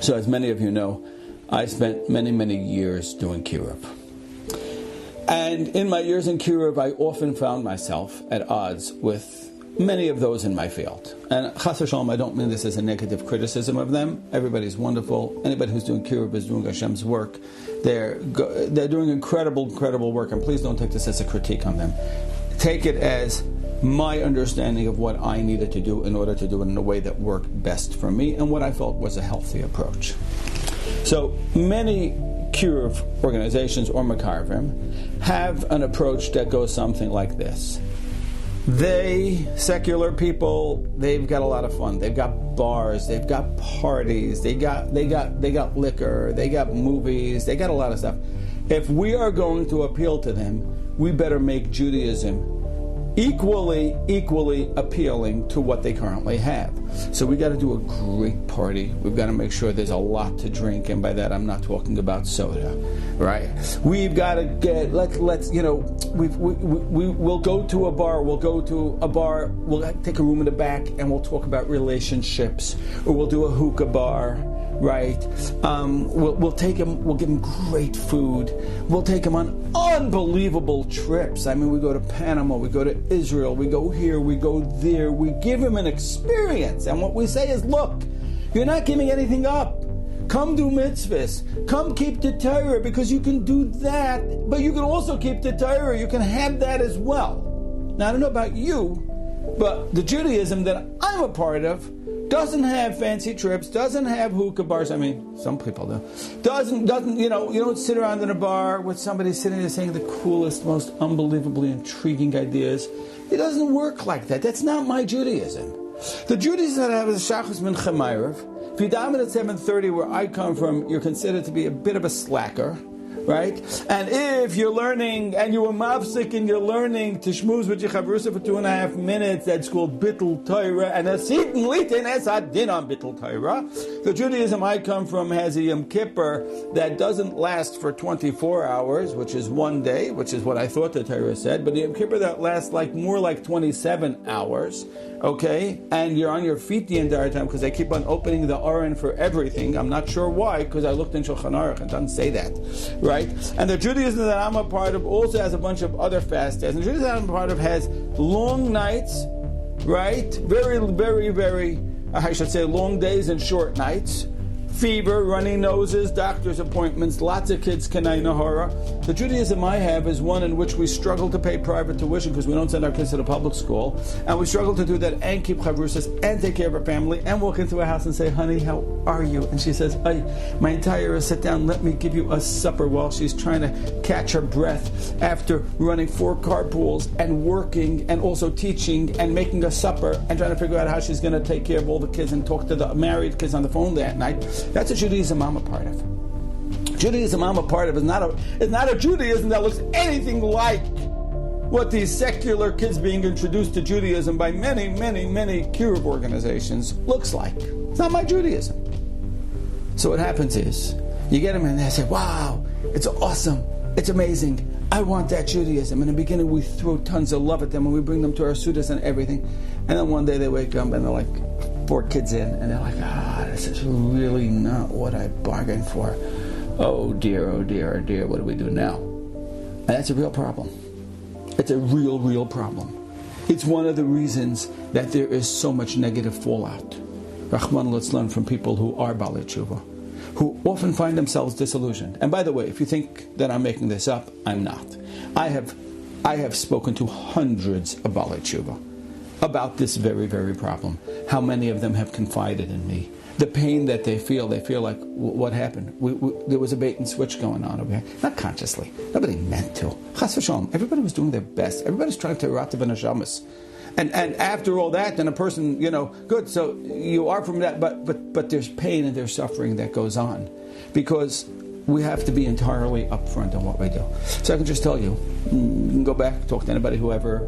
So as many of you know, I spent many, many years doing kiruv. And in my years in kiruv, I often found myself at odds with many of those in my field. And chas v'shalom, I don't mean this as a negative criticism of them. Everybody's wonderful. Anybody who's doing kiruv is doing Hashem's work. They're doing incredible work. And please don't take this as a critique on them. Take it as my understanding of what I needed to do in order to do it in a way that worked best for me and what I felt was a healthy approach. So many kiruv organizations or makarvim have an approach that goes something like this. Secular people, they've got a lot of fun. They've got bars, they've got parties, they got liquor, they got movies, they got a lot of stuff. If we are going to appeal to them, we better make Judaism equally appealing to what they currently have. So we got to do a great party. We've got to make sure there's a lot to drink, and by that I'm not talking about soda, right? We've got to get we'll go to a bar. We'll take a room in the back, and we'll talk about relationships, or we'll do a hookah bar. Right, we'll take him. We'll give him great food. We'll take him on unbelievable trips. I mean, we go to Panama, we go to Israel, we go here, we go there. We give him an experience, and what we say is, look, you're not giving anything up. Come do mitzvahs. Come keep the Torah, because you can do that, but you can also keep the Torah. You can have that as well. Now, I don't know about you, but the Judaism that I'm a part of doesn't have fancy trips, doesn't have hookah bars. I mean, some people do. Doesn't, you don't sit around in a bar with somebody sitting there saying the coolest, most unbelievably intriguing ideas. It doesn't work like that. That's not my Judaism. The Judaism that I have is Shachos Mincha Ma'ariv. If you daven at 7:30, where I come from, you're considered to be a bit of a slacker. Right? And if you're learning, and you were mavsik and you're learning to shmooze with your chavrusa for 2.5 minutes, that's called bittul Torah, and a sitin litin es adin on bittul Torah. The Judaism I come from has a Yom Kippur that doesn't last for 24 hours, which is one day, which is what I thought the Torah said, but the Yom Kippur that lasts more like 27 hours, okay? And you're on your feet the entire time, because they keep on opening the Aron for everything. I'm not sure why, because I looked in Shulchan Aruch and it doesn't say that. Right? And the Judaism that I'm a part of also has a bunch of other fast days. And the Judaism that I'm a part of has long nights, right? Very, I should say, long days and short nights. Fever, runny noses, doctor's appointments, lots of kids, Kanai Nahara. The Judaism I have is one in which we struggle to pay private tuition because we don't send our kids to the public school. And we struggle to do that and keep chavrusas and take care of our family and walk into a house and say, honey, how are you? And she says, my entire sit down, let me give you a supper, while she's trying to catch her breath after running 4 carpools and working and also teaching and making a supper and trying to figure out how she's going to take care of all the kids and talk to the married kids on the phone that night. That's a Judaism I'm a part of. Judaism I'm a part of is not a Judaism that looks anything like what these secular kids being introduced to Judaism by many kiruv organizations looks like. It's not my Judaism. So what happens is, you get them and they say, wow, it's awesome, it's amazing, I want that Judaism. In the beginning we throw tons of love at them and we bring them to our sudas and everything. And then one day they wake up and they're like 4 kids in and they're like, this is really not what I bargained for. Oh dear, what do we do now? And that's a real problem. It's a real problem. It's one of the reasons that there is so much negative fallout. Rahman, let's learn from people who are Baalei Tshuva, who often find themselves disillusioned. And by the way, if you think that I'm making this up, I'm not. I have spoken to hundreds of Baalei Tshuva about this very problem. How many of them have confided in me. The pain that they feel like, what happened? There was a bait and switch going on over here. Not consciously. Nobody meant to. Chas v'shalom. Everybody was doing their best. Everybody's trying to rativ and hashamas. And after all that, then a person, good, so you are from that, but there's pain and there's suffering that goes on. Because we have to be entirely upfront on what we do. So I can just tell you, you can go back, talk to anybody who ever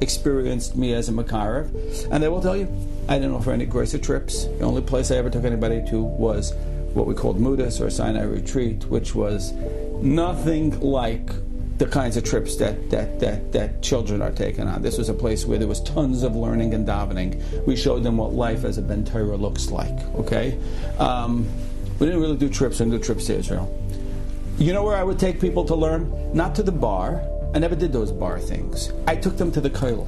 experienced me as a Makarav, and they will tell you, I didn't offer any Grace trips. The only place I ever took anybody to was what we called Mudas or Sinai Retreat, which was nothing like the kinds of trips that children are taken on. This was a place where there was tons of learning and davening. We showed them what life as a Ben Torah looks like, okay? We didn't really do trips, we didn't do trips to Israel. You know where I would take people to learn? Not to the bar. I never did those bar things. I took them to the kollel.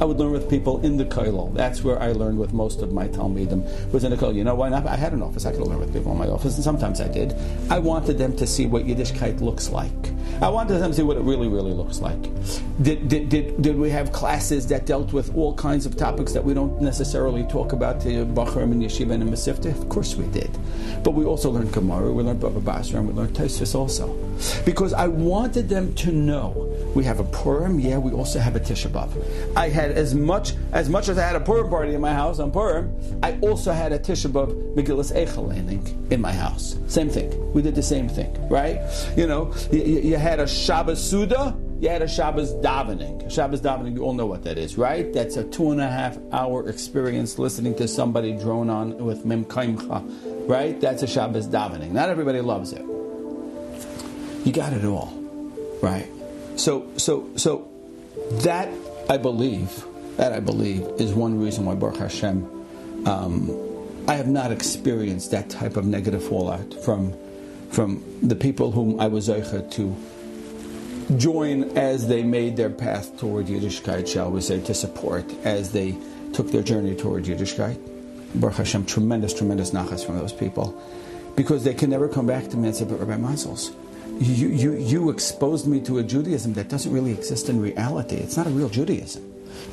I would learn with people in the kollel. That's where I learned with most of my talmidim, was in the kollel. You know why not? I had an office. I could learn with people in my office, and sometimes I did. I wanted them to see what Yiddishkeit looks like. I wanted them to see what it really, really looks like. Did we have classes that dealt with all kinds of topics that we don't necessarily talk about to Bachurim and Yeshiva and Masifta? Of course we did. But we also learned Gemara, we learned Bava Basra, and we learned Tosfos also. Because I wanted them to know we have a Purim, yeah, we also have a Tisha B'Av. I had as much as I had a Purim party in my house on Purim, I also had a Tisha B'Av Megillas Eichel landing in my house. Same thing. We did the same thing, right? You know, you had a Shabbos Suda, you had a Shabbos davening. Shabbos davening, you all know what that is, right? That's a 2.5 hour experience listening to somebody drone on with Mem Kaimcha, right? That's a Shabbos davening. Not everybody loves it. You got it all, right? So that I believe is one reason why Baruch Hashem, I have not experienced that type of negative fallout from the people whom I was zeicha to join as they made their path toward Yiddishkeit, shall we say, to support as they took their journey toward Yiddishkeit. Baruch Hashem, tremendous nachas from those people, because they can never come back to me and say, but Rabbi Meisels, you exposed me to a Judaism that doesn't really exist in reality. It's not a real Judaism.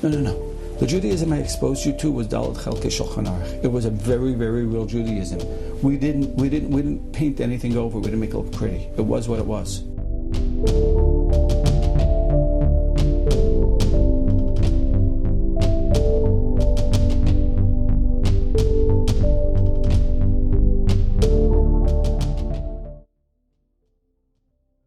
No. The Judaism I exposed you to was Dalet Chelkei Shulchan Aruch. It was a very, very real Judaism. We didn't paint anything over. We didn't make it look pretty. It was what it was.